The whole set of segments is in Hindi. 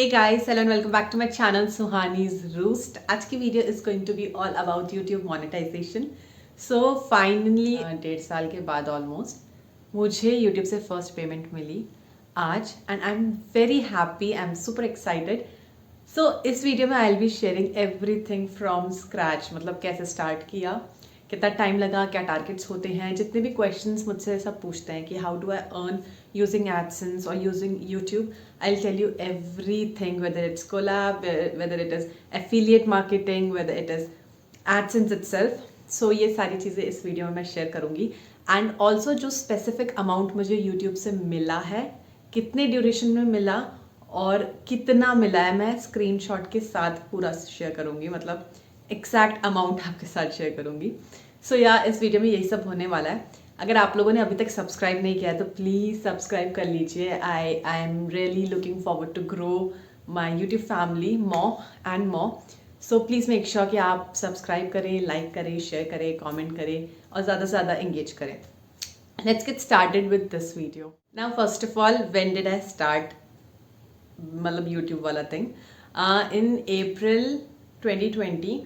Hey guys, hello and welcome back to my channel Suhani's Roost. आज की video is going to be all about YouTube monetization. So finally 1.5 साल के बाद almost मुझे YouTube से first payment मिली आज and I'm very happy, I'm super excited. So इस वीडियो में I'll be sharing everything from scratch, मतलब कैसे start किया, कितना टाइम लगा, क्या टारगेट्स होते हैं, जितने भी क्वेश्चंस मुझसे सब पूछते हैं कि how do I earn using AdSense और using YouTube, I will tell you everything, whether it's collab, whether it is affiliate marketing, whether it is AdSense itself. So ये सारी चीज़ें इस वीडियो में मैं शेयर करूँगी. एंड ऑल्सो जो स्पेसिफिक अमाउंट मुझे यूट्यूब से मिला है, कितने ड्यूरेशन में मिला और कितना मिला है, मैं स्क्रीनशॉट के साथ पूरा शेयर करूँगी, मतलब एग्जैक्ट अमाउंट आपके साथ शेयर करूँगी. सो इस वीडियो में यही सब होने वाला है. अगर आप लोगों ने अभी तक सब्सक्राइब नहीं किया है तो प्लीज़ सब्सक्राइब कर लीजिए. I am really looking forward to grow my YouTube family more and more. So please make sure कि आप सब्सक्राइब करें, लाइक करें, शेयर करें, कॉमेंट करें और ज़्यादा से ज़्यादा इंगेज करें. Let's get started with this video. Now first of all, when did I start मतलब यूट्यूब वाला thing? In April 2020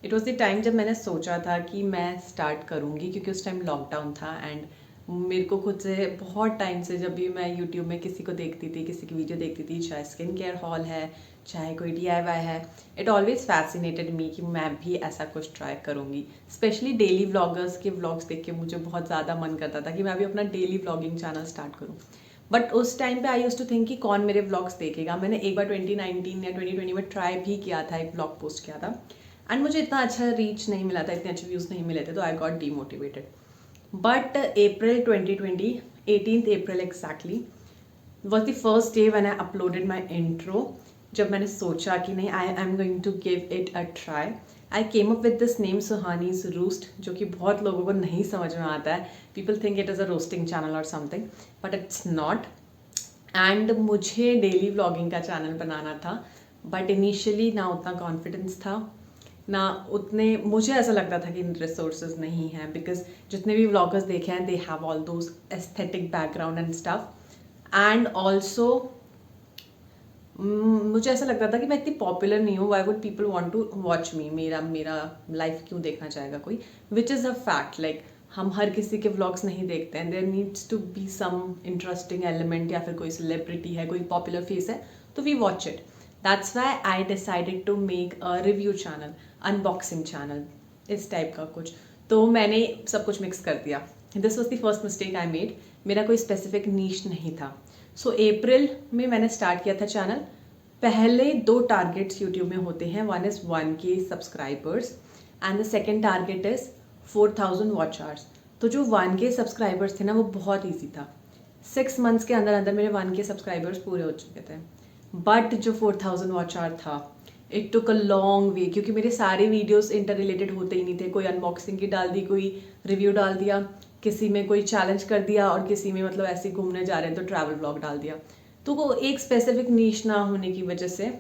it was the time जब मैंने सोचा था कि मैं स्टार्ट करूँगी, क्योंकि उस टाइम लॉकडाउन था एंड मेरे को खुद से बहुत टाइम से जब भी मैं यूट्यूब में किसी को देखती थी, किसी की वीडियो देखती थी, चाहे स्किन केयर हॉल है, चाहे कोई DIY है, इट ऑलवेज फैसिनेटेड मी कि मैं भी ऐसा कुछ ट्राई करूँगी. स्पेशली डेली व्लॉगर्स के व्लॉग्स देख के मुझे बहुत ज़्यादा मन करता था कि मैं भी अपना डेली व्लॉगिंग चैनल स्टार्ट करूँ. बट उस टाइम पे आई यूज टू थिंक कि कौन मेरे व्लॉग्स देखेगा. मैंने एक बार 2019 या 2020 में ट्राई भी किया था, एक व्लॉग पोस्ट किया था एंड मुझे इतना अच्छा रीच नहीं मिला था, इतने अच्छे व्यूज़ नहीं मिले थे, तो I got demotivated. But April 2020, 18th April exactly, was the first day when I uploaded my intro. जब मैंने सोचा कि नहीं, I am going to give it a try. I came up with this name Suhani's roost, जो कि बहुत लोगों को नहीं समझ में आता है. People think it is a roasting channel और something, but it's not. And मुझे डेली व्लॉगिंग का चैनल बनाना था, बट इनिशियली ना उतना कॉन्फिडेंस था, ना उतने, मुझे ऐसा लगता था कि रिसोर्सेज नहीं हैं, बिकॉज जितने भी व्लॉगर्स देखे हैं they have all those aesthetic background and stuff. And also मुझे ऐसा लगता था कि मैं इतनी पॉपुलर नहीं हूँ, why would people want to watch me, मेरा लाइफ क्यों देखना चाहेगा कोई, which is a fact. Like हम हर किसी के व्लॉग्स नहीं देखते हैं, there needs to be some interesting element, या फिर कोई सेलिब्रिटी है, कोई पॉपुलर फेस है, तो we watch it. That's why I decided to make a review channel, unboxing channel, इस टाइप का कुछ. तो मैंने सब कुछ मिक्स कर दिया. This was the first mistake I made. मेरा कोई स्पेसिफिक नीश नहीं था. सो अप्रैल में मैंने स्टार्ट किया था चैनल. पहले 2 टारगेट्स यूट्यूब में होते हैं. One is 1K subscribers and the second target is 4000 watch hours. तो जो 1K सब्सक्राइबर्स थे ना, वो बहुत ईजी था. 6 मंथ्स के अंदर अंदर मेरे 1K सब्सक्राइबर्स पूरे हो चुके थे. बट जो 4000 वॉच आवर था, it took a long way, क्योंकि मेरे सारे वीडियोस इंटर रिलेटेड होते ही नहीं थे. कोई अनबॉक्सिंग की डाल दी, कोई रिव्यू डाल दिया, किसी में कोई चैलेंज कर दिया, और किसी में मतलब ऐसे घूमने जा रहे हैं तो ट्रैवल व्लॉग डाल दिया. तो वो एक स्पेसिफिक नीश ना होने की वजह से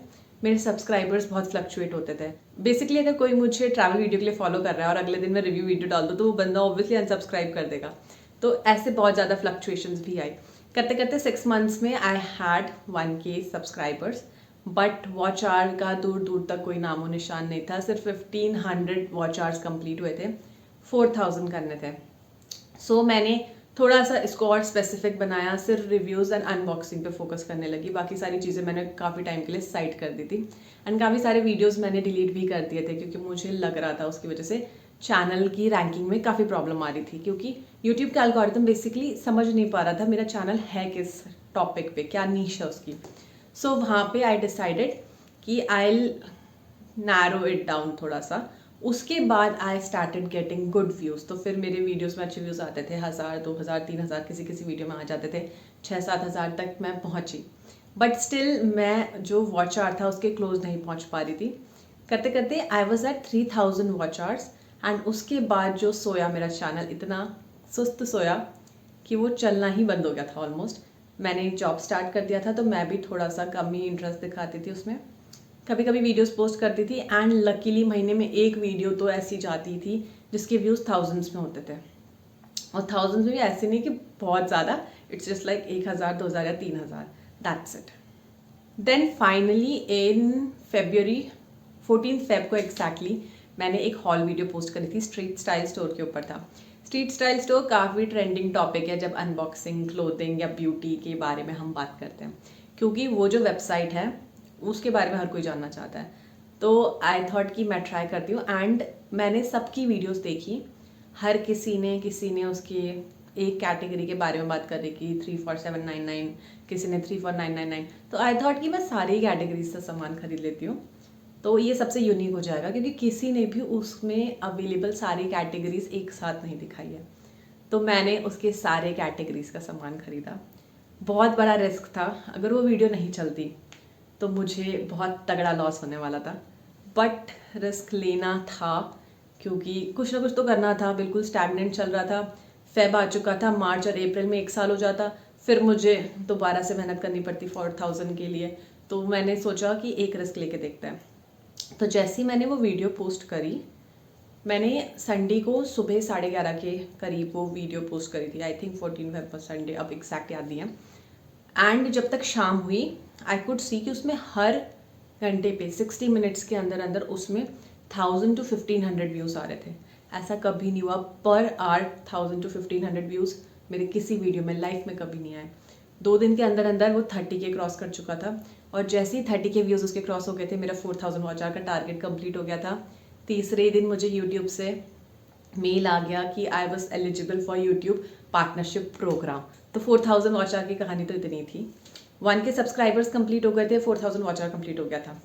मेरे सब्सक्राइबर्स बहुत फ्लक्चुएट होते थे. बेसिकली अगर कोई मुझे ट्रैवल वीडियो के लिए फॉलो कर रहा है और अगले दिन मैं रिव्यू वीडियो डाल दूँ, तो वो बंदा ऑब्वियसली अनसब्सक्राइब कर देगा. तो ऐसे बहुत ज़्यादा फ्लक्चुएशंस भी आई. करते करते 6 मंथ्स में I had 1K subscribers, but watch hour का दूर दूर तक कोई नामो निशान नहीं था. सिर्फ 1500 वॉच आवर्स कंप्लीट हुए थे, 4000 करने थे. सो मैंने थोड़ा सा इसको और स्पेसिफिक बनाया, सिर्फ रिव्यूज़ एंड अनबॉक्सिंग पे फोकस करने लगी. बाकी सारी चीज़ें मैंने काफ़ी टाइम के लिए साइड कर दी थी. एंड काफ़ी सारे वीडियोज़ मैंने डिलीट भी कर दिए थे, क्योंकि मुझे लग रहा था उसकी वजह से चैनल की रैंकिंग में काफ़ी प्रॉब्लम आ रही थी, क्योंकि यूट्यूब का एल्गोरिथम बेसिकली समझ नहीं पा रहा था मेरा चैनल है किस टॉपिक पे, क्या नीश है उसकी. सो वहाँ पे आई डिसाइडेड कि आई नैरो इट डाउन थोड़ा सा. उसके बाद I started getting good views. तो फिर मेरे वीडियोस में अच्छे व्यूज़ आते थे, 1000, 2000, 3000, किसी किसी वीडियो में आ जाते थे, 6-7 हज़ार तक मैं पहुँची. बट स्टिल मैं जो वॉच आवर था उसके क्लोज नहीं पहुँच पा रही थी. करते करते I was at 3000 watch hours. And उसके बाद जो सोया मेरा चैनल, इतना सुस्त सोया कि वो चलना ही बंद हो गया था ऑलमोस्ट. मैंने जॉब स्टार्ट कर दिया था, तो मैं भी थोड़ा सा कम ही इंटरेस्ट दिखाती थी उसमें. कभी कभी वीडियोस पोस्ट करती थी, एंड लकीली महीने में एक वीडियो तो ऐसी जाती थी जिसके व्यूज़ थाउजेंड्स में होते थे. और थाउजेंड्स में भी ऐसे नहीं कि बहुत ज़्यादा, इट्स जस्ट लाइक 1000, 2000 या 3000, that's it. Then finally in February 14 Feb को एग्जैक्टली मैंने एक हॉल वीडियो पोस्ट करी थी, स्ट्रीट स्टाइल स्टोर के ऊपर था। स्ट्रीट स्टाइल स्टोर काफ़ी ट्रेंडिंग टॉपिक है जब अनबॉक्सिंग, क्लोथिंग या ब्यूटी के बारे में हम बात करते हैं, क्योंकि वो जो वेबसाइट है उसके बारे में हर कोई जानना चाहता है। तो आई थॉट कि मैं ट्राई करती हूँ एंड मैंने सबकी वीडियोस देखी। हर किसी ने उसकी एक कैटेगरी के बारे में बात कर रही कि 34799, किसी ने 34999। तो आई थॉट कि मैं सारी कैटेगरीज से सामान खरीद लेती हूँ, तो ये सबसे यूनिक हो जाएगा, क्योंकि किसी ने भी उसमें अवेलेबल सारी कैटेगरीज एक साथ नहीं दिखाई है। तो मैंने उसके सारे कैटेगरीज का सामान खरीदा। बहुत बड़ा रिस्क था, अगर वो वीडियो नहीं चलती तो मुझे बहुत तगड़ा लॉस होने वाला था, बट रिस्क लेना था क्योंकि कुछ ना कुछ तो करना था। बिल्कुल स्टैग्नेंट चल रहा था, फेब आ चुका था, मार्च और अप्रैल में 1 साल हो जाता, फिर मुझे दोबारा से मेहनत करनी पड़ती 4000 के लिए। तो मैंने सोचा कि एक रिस्क लेके देखते हैं। तो जैसे ही मैंने वो वीडियो पोस्ट करी, मैंने संडे को सुबह 11:30 के करीब वो वीडियो पोस्ट करी थी। आई थिंक 14 फेब संडे, अब एग्जैक्ट याद नहीं है। एंड जब तक शाम हुई आई कुड सी कि उसमें हर घंटे पे 60 मिनट्स के अंदर अंदर उसमें 1000 to 1500 व्यूज़ आ रहे थे। ऐसा कभी नहीं हुआ, पर आवर 1000 to 1500 व्यूज़ मेरे किसी वीडियो में लाइफ में कभी नहीं आए। 2 दिन के अंदर अंदर वो 30 के क्रॉस कर चुका था, और जैसे ही 30 के व्यूज़ उसके क्रॉस हो गए थे, मेरा 4000 वॉच आवर का टारगेट कंप्लीट हो गया था। तीसरे दिन मुझे यूट्यूब से मेल आ गया कि I was eligible for YouTube partnership program. तो 4000 वॉच आवर की कहानी तो इतनी थी। 1 के सब्सक्राइबर्स कंप्लीट हो गए थे, 4000 वॉच आवर कंप्लीट हो गया था।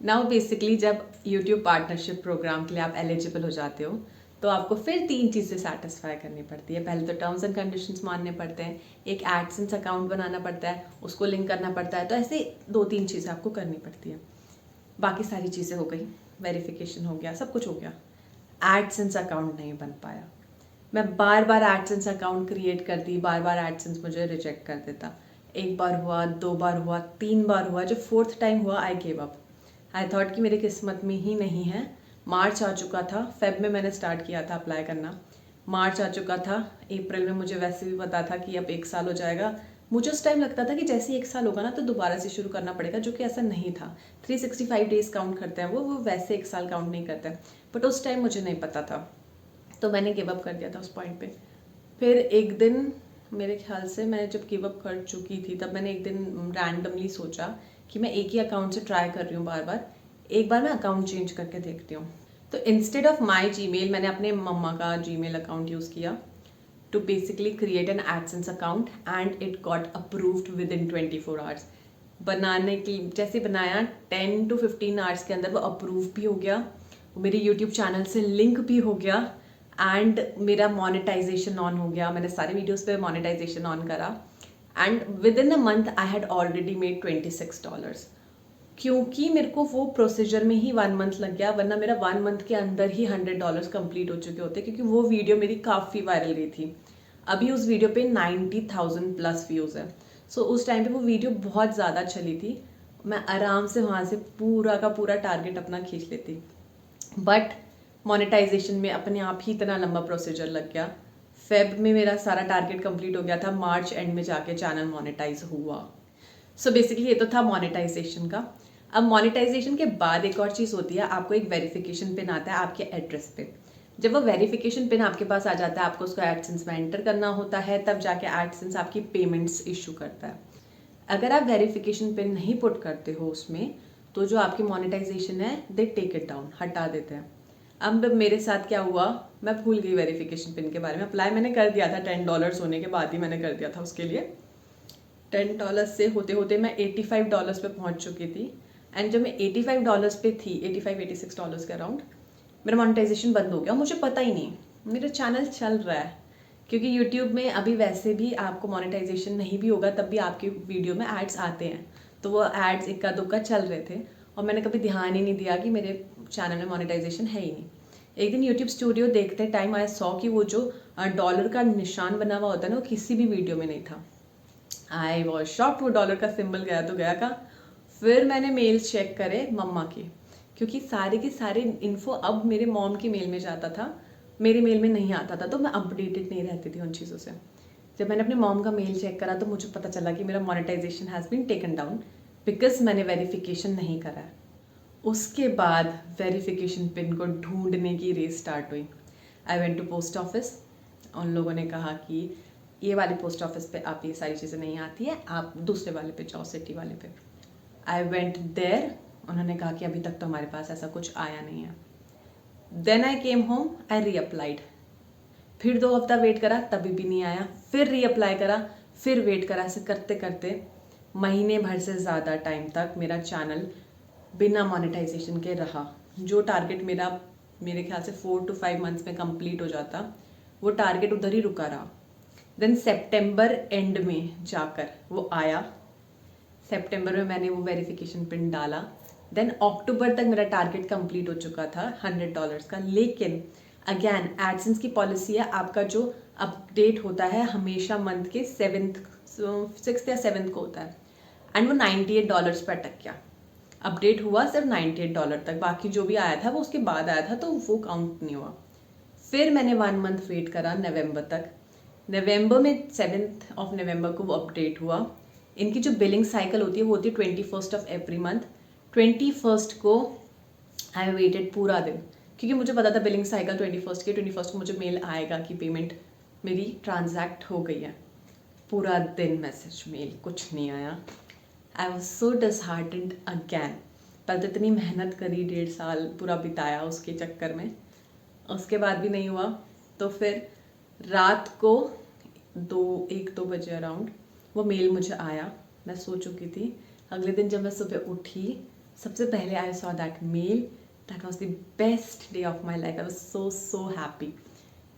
नाउ बेसिकली जब यूट्यूब पार्टनरशिप प्रोग्राम के लिए आप एलिजिबल हो जाते हो, तो आपको फिर 3 चीज़ें सेटिस्फाई करनी पड़ती है। पहले तो टर्म्स एंड कंडीशंस मानने पड़ते हैं, एक एडसेंस अकाउंट बनाना पड़ता है, उसको लिंक करना पड़ता है। तो ऐसे 2-3 चीज़ें आपको करनी पड़ती है। बाकी सारी चीज़ें हो गई, वेरिफिकेशन हो गया, सब कुछ हो गया। एडसेंस अकाउंट नहीं बन पाया। मैं बार बार एडसेंस अकाउंट क्रिएट करती, बार बार एडसेंस मुझे रिजेक्ट कर देता। 1 बार हुआ, 2 बार हुआ, 3 बार हुआ, जब 4th टाइम हुआ I give up. I thought कि मेरी किस्मत में ही नहीं है। मार्च आ चुका था, फेब में मैंने स्टार्ट किया था अप्लाई करना, मार्च आ चुका था, अप्रैल में मुझे वैसे भी पता था कि अब 1 साल हो जाएगा। मुझे उस टाइम लगता था कि जैसे ही 1 साल होगा ना तो दोबारा से शुरू करना पड़ेगा, जो कि ऐसा नहीं था। 365 डेज काउंट करते हैं वो वैसे 1 साल काउंट नहीं करते हैं, बट उस टाइम मुझे नहीं पता था, तो मैंने गिव अप कर दिया था उस पॉइंट पे। फिर एक दिन मेरे ख्याल से मैं जब गिव अप कर चुकी थी, तब मैंने एक दिन रैंडमली सोचा कि मैं एक ही अकाउंट से ट्राई कर रही हूँ बार बार, एक बार मैं अकाउंट चेंज करके देखती हूँ। तो इंस्टेड ऑफ माई जीमेल मैंने अपने मम्मा का जीमेल अकाउंट यूज़ किया to basically create an AdSense account, and it got approved within 24 hours. बनाने की जैसे बनाया 10 to 15 आवर्स के अंदर वो अप्रूव भी हो गया, वो मेरे यूट्यूब चैनल से लिंक भी हो गया, एंड मेरा मोनेटाइजेशन ऑन हो गया। मैंने सारे वीडियोस पे मोनेटाइजेशन ऑन करा, and with in a month I had already made $26। क्योंकि मेरे को वो प्रोसीजर में ही 1 मंथ लग गया, वरना मेरा 1 मंथ के अंदर ही $100 कंप्लीट हो चुके होते, क्योंकि वो वीडियो मेरी काफ़ी वायरल गई थी। अभी उस वीडियो पे 90,000 प्लस व्यूज़ है। सो उस टाइम पे वो वीडियो बहुत ज़्यादा चली थी, मैं आराम से वहाँ से पूरा का पूरा टारगेट अपना खींच लेती। बट मोनेटाइजेशन में अपने आप ही इतना लंबा प्रोसीजर लग गया। फेब में मेरा सारा टारगेट कंप्लीट हो गया था, मार्च एंड में जाके चैनल मोनेटाइज हुआ। सो बेसिकली ये तो था मोनेटाइजेशन का। अब मोनेटाइजेशन के बाद एक और चीज़ होती है, आपको एक वेरिफिकेशन पिन आता है आपके एड्रेस पे। जब वो वेरिफिकेशन पिन आपके पास आ जाता है, आपको उसको एडसेंस में एंटर करना होता है, तब जाके एडसेंस आपकी पेमेंट्स इशू करता है। अगर आप वेरिफिकेशन पिन नहीं पुट करते हो उसमें, तो जो आपकी मोनेटाइजेशन है दे टेक इट डाउन, हटा देते हैं। अब मेरे साथ क्या हुआ, मैं भूल गई वेरिफिकेशन पिन के बारे में। अप्लाई मैंने कर दिया था, $10 होने के बाद ही मैंने कर दिया था उसके लिए। $10 से होते होते मैं $85 पे पहुंच चुकी थी, एंड जब मैं $85 पे थी, $86 के अराउंड, मेरा मोनेटाइजेशन बंद हो गया। मुझे पता ही नहीं, मेरा चैनल चल रहा है, क्योंकि यूट्यूब में अभी वैसे भी आपको मोनेटाइजेशन नहीं भी होगा तब भी आपके वीडियो में एड्स आते हैं, तो वो एड्स इक्का दुक्का चल रहे थे, और मैंने कभी ध्यान ही नहीं दिया कि मेरे चैनल में मोनेटाइजेशन है ही नहीं। एक दिन यूट्यूब स्टूडियो देखते टाइम आई सॉ कि वो जो डॉलर का निशान बना हुआ होता है ना, वो किसी भी वीडियो में नहीं था। आई वॉज शॉक्ड, वो डॉलर का सिंबल गया तो गया का। फिर मैंने मेल चेक करे मम्मा के, क्योंकि सारे के सारे इन्फो अब मेरे मॉम की मेल में जाता था, मेरी मेल में नहीं आता था, तो मैं अपडेटेड नहीं रहती थी उन चीज़ों से। जब मैंने अपने मॉम का मेल चेक करा तो मुझे पता चला कि मेरा monetisation has been taken down. Because मैंने वेरिफिकेशन नहीं करा है। उसके बाद वेरिफिकेशन पिन को ढूंढने की रेस स्टार्ट हुई। I went to post office. उन लोगों ने कहा कि ये वाले पोस्ट ऑफिस पे आप ये सारी चीज़ें नहीं आती है, आप दूसरे वाले पे जाओ, सिटी वाले पे। I went there. उन्होंने कहा कि अभी तक तो हमारे पास ऐसा कुछ आया नहीं है। देन आई केम होम, आई रीअप्लाइड। फिर 2 हफ्ता वेट करा, तभी भी नहीं आया। फिर रीअप्लाई करा, फिर वेट करा। ऐसे करते करते महीने भर से ज़्यादा टाइम तक मेरा चैनल बिना मोनेटाइजेशन के रहा। जो टारगेट मेरा मेरे ख्याल से 4 to 5 मंथ्स में कंप्लीट हो जाता, वो टारगेट उधर ही रुका रहा। देन सितंबर एंड में जाकर वो आया। सितंबर में मैंने वो वेरिफिकेशन पिन डाला। देन अक्टूबर तक मेरा टारगेट कंप्लीट हो चुका था $100 का। लेकिन अगेन एडसेंस की पॉलिसी है, आपका जो अपडेट होता है हमेशा मंथ के 6th या 7th को होता है, एंड वो $98 पर अटक गया। अपडेट हुआ सिर्फ $98 तक, बाकी जो भी आया था वो उसके बाद आया था, तो वो काउंट नहीं हुआ। फिर मैंने 1 मंथ वेट करा, नवंबर तक। नवंबर में 7th ऑफ नवंबर को वो अपडेट हुआ। इनकी जो बिलिंग साइकिल होती है वो होती है 21st of every month. 21st को आई वेटेड पूरा दिन, क्योंकि मुझे पता था बिलिंग साइकिल 21st को मुझे मेल आएगा कि पेमेंट मेरी ट्रांजैक्ट हो गई है। पूरा दिन मैसेज मेल कुछ नहीं आया। आई वॉज सो डिसहार्टेंड अगैन। पर तो इतनी मेहनत करी, 1.5 साल पूरा बिताया उसके चक्कर में, उसके बाद भी नहीं हुआ। तो फिर रात को 1-2 बजे अराउंड वो मेल मुझे आया। मैं सो चुकी थी। अगले दिन जब मैं सुबह उठी, सबसे पहले I saw that mail. That was the best day of my life. I was so happy.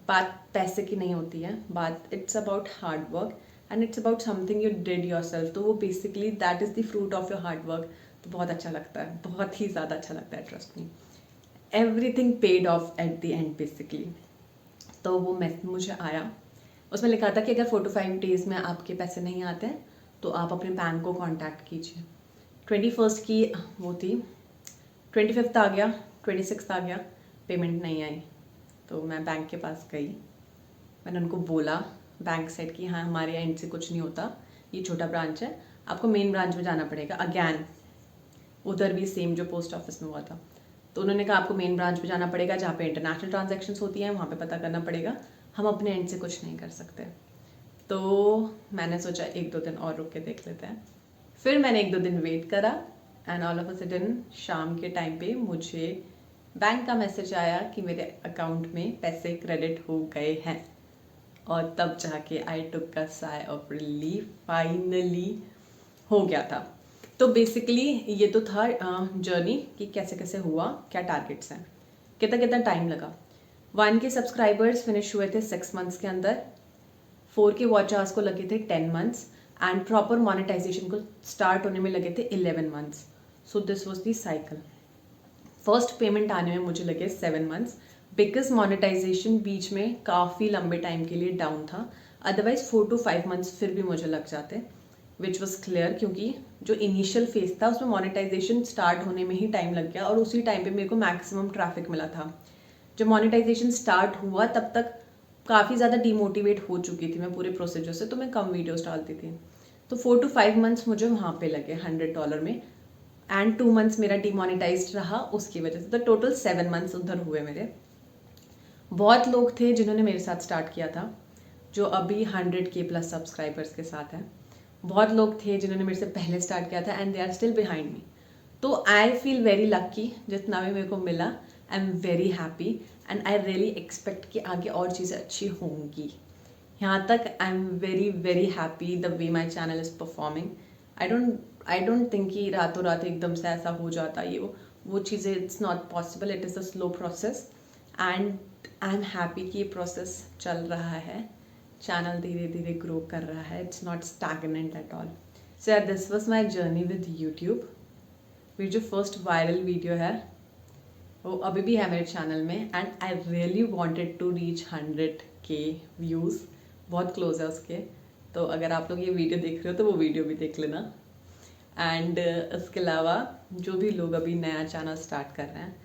बात पैसे की नहीं होती है, बात it's about hard work and it's about something you did yourself. तो वो basically that is the fruit of your hard work. तो बहुत अच्छा लगता है, बहुत ही ज़्यादा अच्छा लगता है, trust me. Everything paid of at the end basically. तो वो मैसेज मुझे आया, उसमें लिखा था कि अगर 4 to 5 डेज़ में आपके पैसे नहीं आते हैं तो आप अपने बैंक को कांटेक्ट कीजिए। 21st की वो थी, 25th आ गया, 26th आ गया, पेमेंट नहीं आई। तो मैं बैंक के पास गई। मैंने उनको बोला, बैंक सेड कि हाँ हमारे एंड से कुछ नहीं होता, ये छोटा ब्रांच है, आपको मेन ब्रांच में जाना पड़ेगा। अगैन उधर भी सेम जो पोस्ट ऑफिस में हुआ था। तो उन्होंने कहा आपको मेन ब्रांच में जाना पड़ेगा, जहाँ पे इंटरनेशनल ट्रांजैक्शंस होती हैं, वहाँ पे पता करना पड़ेगा, हम अपने एंड से कुछ नहीं कर सकते। तो मैंने सोचा 1-2 दिन और रुक के देख लेते हैं। फिर मैंने 1-2 दिन वेट करा and all of a sudden शाम के टाइम पे मुझे बैंक का मैसेज आया कि मेरे अकाउंट में पैसे क्रेडिट हो गए हैं। और तब जाके आई टुक अ साई ऑफ रिलीफ, फाइनली हो गया था। तो बेसिकली ये तो था जर्नी कि कैसे कैसे हुआ, क्या टारगेट्स हैं, कितना कितना टाइम लगा। 1 के सब्सक्राइबर्स फिनिश हुए थे 6 मंथ्स के अंदर, 4 के वॉच आवर्स को लगे थे 10 मंथ्स एंड प्रॉपर मोनेटाइजेशन को स्टार्ट होने में लगे थे 11 months. So this was the cycle. First payment आने में मुझे लगे 7 मंथ्स, बिकॉज मोनेटाइजेशन बीच में काफ़ी लंबे टाइम के लिए डाउन था। अदरवाइज 4 to 5 मंथ्स फिर भी मुझे लग जाते, विच वॉज क्लियर, क्योंकि जो इनिशियल फेज था उसमें मोनेटाइजेशन स्टार्ट होने में ही टाइम लग गया और उसी टाइम पे मेरे को मैक्सिमम ट्रैफिक मिला था। जब मोनेटाइजेशन स्टार्ट हुआ तब तक काफ़ी ज़्यादा डिमोटिवेट हो चुकी थी मैं पूरे प्रोसीजर से, तो मैं कम वीडियोस डालती थी। तो 4 to 5 मंथ्स मुझे वहाँ पे लगे $100 में एंड 2 मंथ्स मेरा डिमोनेटाइज्ड रहा उसकी वजह से। तो टोटल 7 मंथ्स उधर हुए मेरे। बहुत लोग थे जिन्होंने मेरे साथ स्टार्ट किया था, जो अभी 100K प्लस सब्सक्राइबर्स के साथ हैं। बहुत लोग थे जिन्होंने मेरे से पहले स्टार्ट किया था and they are still behind me. तो आई फील वेरी लक्की, जितना भी मेरे को मिला I am very happy and I really expect कि आगे और चीज़ें अच्छी होंगी। यहाँ तक I am very very happy the way my channel is performing. I don't think कि रातों रात एकदम से ऐसा हो जाता, ये वो चीज़ें it's not possible, it is a slow process and I am happy कि ये प्रोसेस चल रहा है, चैनल धीरे धीरे ग्रो कर रहा है, it's not stagnant at all. So यार this was my journey with YouTube. मेरी जो फर्स्ट वायरल वीडियो है वो अभी भी है मेरे चैनल में and I really wanted to reach 100K views, बहुत क्लोज है उसके। तो अगर आप लोग ये वीडियो देख रहे हो तो वो वीडियो भी देख लेना। एंड इसके अलावा जो भी लोग अभी नया चैनल स्टार्ट कर रहे हैं,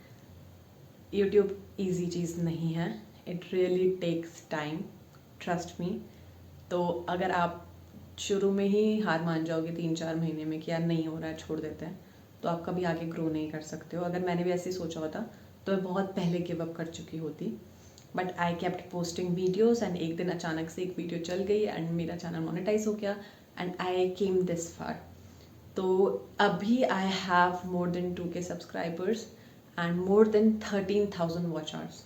यूट्यूब ईजी चीज़ नहीं है, it really takes time, trust me. तो अगर आप शुरू में ही हार मान जाओगे 3-4 महीने में कि यार नहीं हो रहा है, छोड़ देते हैं, तो आप कभी आगे ग्रो नहीं कर सकते हो। अगर मैंने भी ऐसे ही सोचा होता तो मैं बहुत पहले गिव अप कर चुकी होती, but I kept posting videos and एक दिन अचानक से एक वीडियो चल गई एंड मेरा चैनल मोनेटाइज हो गया and I came this far. तो अभी I have more than 2K subscribers and more than 13,000 watch hours.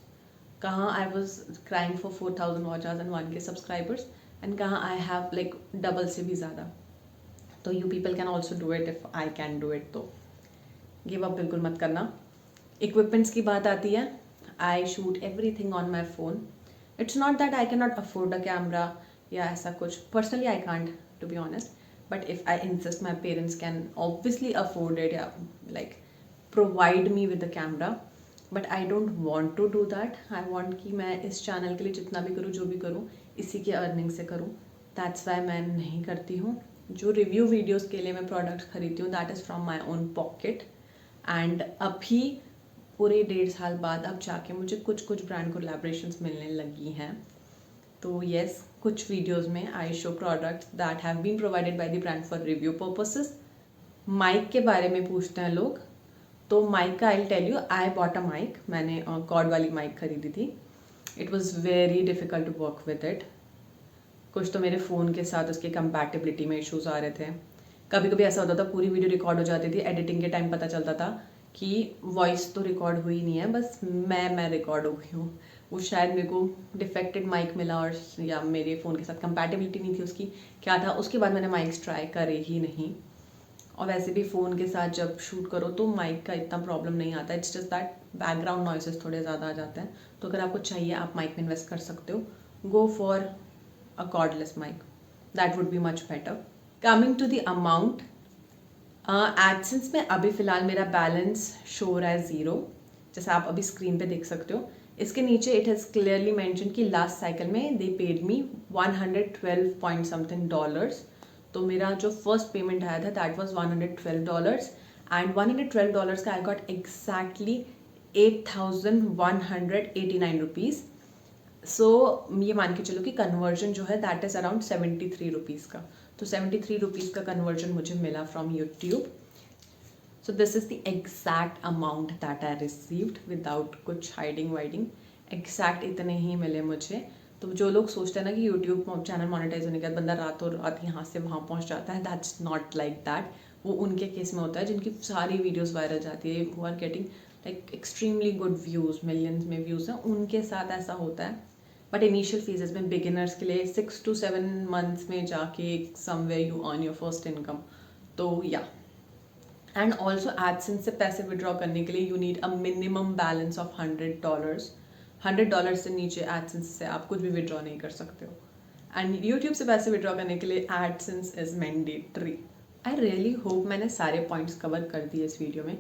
कहाँ I was crying for 4,000 watch hours and 1K subscribers, and कहाँ आई हैव लाइक डबल से भी ज़्यादा। तो you people can also do it if I can do it. तो गिव अप बिल्कुल मत करना। इक्विपमेंट्स की बात आती है, I shoot everything on my phone. It's not that I can not afford a camera या ऐसा कुछ, personally I can't to be honest, but if I insist my parents can obviously afford it या like provide me with the camera, but I don't want to do that. I want कि मैं इस चैनल के लिए जितना भी करूँ, जो भी करूँ, इसी के अर्निंग से करूँ। दैट्स वाई मैं नहीं करती हूँ। जो रिव्यू वीडियोज़ के लिए मैं प्रोडक्ट्स खरीदती हूँ that is from my own pocket. And अभी पूरे 1.5 साल बाद अब जाके मुझे कुछ ब्रांड कोलैबोरेशंस मिलने लगी हैं। तो येस, कुछ वीडियोस में I show products that have been provided by the brand for review purposes. Mic के बारे में पूछते हैं लोग, तो माइक का I tell you, I bought a mic. मैंने कॉर्ड वाली माइक खरीदी थी। It was very difficult to work with it. कुछ तो मेरे फ़ोन के साथ उसके कंपैटिबिलिटी में इश्यूज़ आ रहे थे। कभी कभी ऐसा होता था पूरी वीडियो रिकॉर्ड हो जाती थी, एडिटिंग के टाइम पता चलता था कि वॉइस तो रिकॉर्ड हुई नहीं है, बस मैं रिकॉर्ड हो गई हूँ। वो शायद मेरे को डिफेक्टेड माइक मिला और या मेरे फ़ोन के साथ कंपैटिबिलिटी नहीं थी उसकी, क्या था। उसके बाद मैंने माइक्स ट्राई करे ही नहीं। और वैसे भी फ़ोन के साथ जब शूट करो तो माइक का इतना प्रॉब्लम नहीं आता। It's just that background noises थोड़े ज़्यादा आ जाते हैं। तो अगर आपको चाहिए आप माइक में इन्वेस्ट कर सकते हो। Go for a cordless mic, that would be much better. Coming to the amount, AdSense में अभी फ़िलहाल मेरा बैलेंस शो हो रहा है 0, जैसा आप अभी स्क्रीन पे देख सकते हो। इसके नीचे इट हैज़ क्लियरली मेंशन कि लास्ट साइकिल में दे paid me 112 point something dollars. तो मेरा जो फर्स्ट पेमेंट आया था दैट वाज $112 एंड $112 का आई गॉट एग्जैक्टली 8,189 रुपीज़। सो ये मान के चलो कि कन्वर्जन जो है दैट इज़ अराउंड 73 रुपीज़ का। तो 73 रुपीज़ का कन्वर्जन मुझे मिला from YouTube. So this is the exact amount that I received without कुछ हाइडिंग वाइडिंग। एग्जैक्ट इतने ही मिले मुझे। तो जो लोग सोचते हैं ना कि यूट्यूब चैनल मोनेटाइज होने के बाद बंदा रातों रात यहाँ से वहाँ पहुँच जाता है, दैट्स नॉट लाइक दैट। वो उनके केस में होता है जिनकी सारी वीडियोज़ वायरल जाती है, who are getting like extremely good views, millions में व्यूज़ हैं, उनके साथ ऐसा होता है। बट इनिशियल फेजेस में बिगिनर्स के लिए 6 to 7 मंथ्स में जाके somewhere you earn your first income. तो या, एंड ऑल्सो एडसेंस से पैसे विड्रॉ करने के लिए you need a minimum balance of $100। $100 से नीचे एडसेंस से आप कुछ भी विड्रॉ नहीं कर सकते हो। एंड यूट्यूब से पैसे विड्रॉ करने के लिए AdSense is mandatory. I really hope मैंने सारे पॉइंट्स कवर कर दिए इस वीडियो में,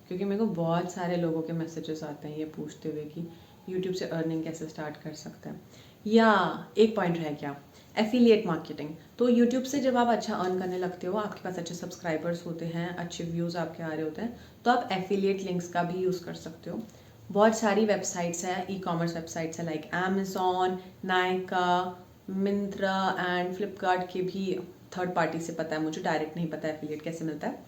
क्योंकि मेरे को बहुत सारे लोगों के मैसेजेस आते हैं ये पूछते हुए कि यूट्यूब से अर्निंग कैसे स्टार्ट कर सकते हैं। या एक पॉइंट रह गया, एफिलिएट मार्केटिंग। तो यूट्यूब से जब आप अच्छा अर्न करने लगते हो, आपके पास अच्छे सब्सक्राइबर्स होते हैं, अच्छे व्यूज़ आपके आ रहे होते हैं, तो आप एफिलिएट लिंक्स का भी यूज़ कर सकते हो। बहुत सारी वेबसाइट्स हैं, ई कॉमर्स वेबसाइट्स हैं like Amazon, Nykaa, Myntra and Flipkart के भी थर्ड पार्टी से पता है मुझे, डायरेक्ट नहीं पता एफिलिएट कैसे मिलता है।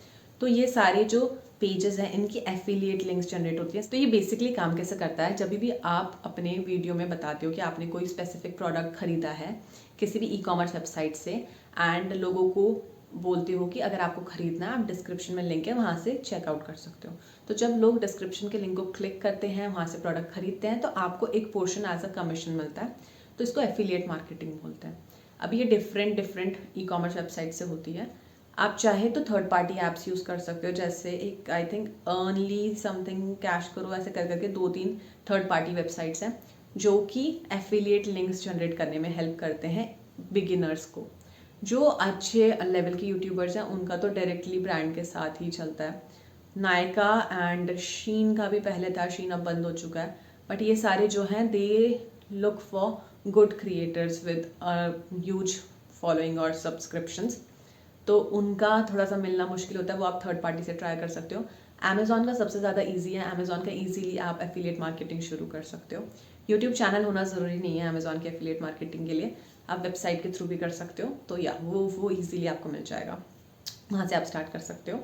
तो ये सारे जो पेजेस हैं इनकी एफिलिएट लिंक्स जनरेट होती है। तो ये बेसिकली काम कैसे करता है, जब भी आप अपने वीडियो में बताते हो कि आपने कोई स्पेसिफिक प्रोडक्ट खरीदा है किसी भी ई कॉमर्स वेबसाइट से, एंड लोगों को बोलते हो कि अगर आपको खरीदना है आप डिस्क्रिप्शन में लिंक है वहाँ से चेकआउट कर सकते हो। तो जब लोग डिस्क्रिप्शन के लिंक को क्लिक करते हैं, वहाँ से प्रोडक्ट खरीदते हैं, तो आपको एक पोर्शन एज अ कमीशन मिलता है। तो इसको एफिलिएट मार्केटिंग बोलते हैं। अभी ये डिफरेंट ई कॉमर्स वेबसाइट से होती है। आप चाहे तो थर्ड पार्टी ऐप्स यूज़ कर सकते हो, जैसे एक आई थिंक अर्नली समथिंग, कैश करो, ऐसे कर करके 2-3 थर्ड पार्टी वेबसाइट्स हैं जो कि एफिलिएट लिंक्स जनरेट करने में हेल्प करते हैं बिगिनर्स को। जो अच्छे लेवल के यूट्यूबर्स हैं उनका तो डायरेक्टली ब्रांड के साथ ही चलता है। नायका एंड शीन का भी पहले था, शीन अब बंद हो चुका है, बट ये सारे जो हैं they look for good creators with huge following और सब्सक्रिप्शंस। तो उनका थोड़ा सा मिलना मुश्किल होता है, वो आप थर्ड पार्टी से ट्राई कर सकते हो। अमेजॉन का सबसे ज़्यादा इजी है, अमेजॉन का इजीली आप एफिलिएट मार्केटिंग शुरू कर सकते हो। यूट्यूब चैनल होना ज़रूरी नहीं है अमेजॉन के एफिलिएट मार्केटिंग के लिए, आप वेबसाइट के थ्रू भी कर सकते हो, तो या वो इजीली आपको मिल जाएगा, वहाँ से आप स्टार्ट कर सकते हो।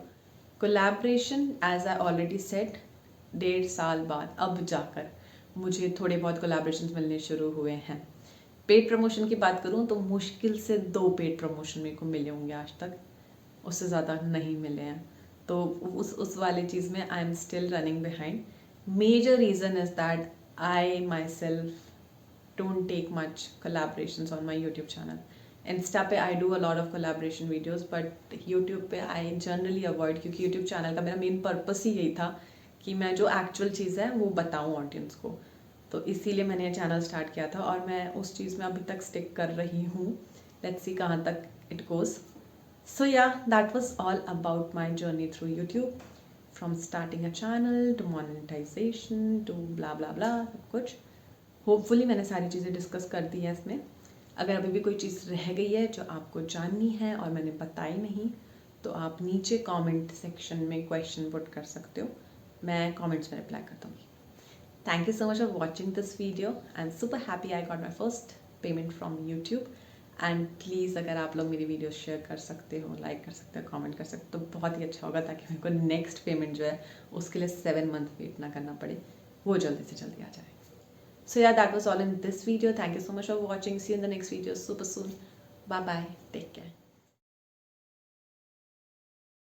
Collaboration as I already said 1.5 साल बाद अब जाकर मुझे थोड़े बहुत कोलैबोरेशंस मिलने शुरू हुए हैं। पेड प्रमोशन की बात करूँ तो मुश्किल से 2 पेड प्रमोशन मेरे को मिले होंगे आज तक, उससे ज़्यादा नहीं मिले हैं। तो उस वाले चीज़ में I am still running behind. Major reason is that I myself don't take much collaborations on my YouTube channel. Insta पे I do a lot of collaboration videos, but YouTube पे आई जनरली अवॉइड, क्योंकि यूट्यूब चैनल का मेरा मेन पर्पस ही यही था कि मैं जो एक्चुअल चीज़ है वो बताऊँ ऑडियंस को। तो इसीलिए मैंने ये चैनल स्टार्ट किया था और मैं उस चीज़ में अभी तक स्टिक कर रही हूँ। लेट्स सी कहाँ तक it goes. So yeah that was all about my journey through YouTube, from starting a channel to monetization to blah blah blah, सब कुछ। होपफुली मैंने सारी चीज़ें डिस्कस कर दी है इसमें। अगर अभी भी कोई चीज़ रह गई है जो आपको जाननी है और मैंने बताई नहीं, तो आप नीचे कमेंट सेक्शन में क्वेश्चन पुट कर सकते हो, मैं कमेंट्स में रिप्लाई कर दूँगी। Thank you so much for watching this video. I am super happy I got my first payment from YouTube. And please अगर आप लोग मेरी वीडियो शेयर कर सकते हो, लाइक कर सकते हो, कमेंट कर सकते हो, तो बहुत ही अच्छा होगा, ताकि मेरे को नेक्स्ट पेमेंट जो है उसके लिए 7 मंथ वेट ना करना पड़े, वो जल्दी से जल्दी आ जाए। So yeah, that was all in this video. Thank you so much for watching. See you in the next video super soon. Bye bye. Take care.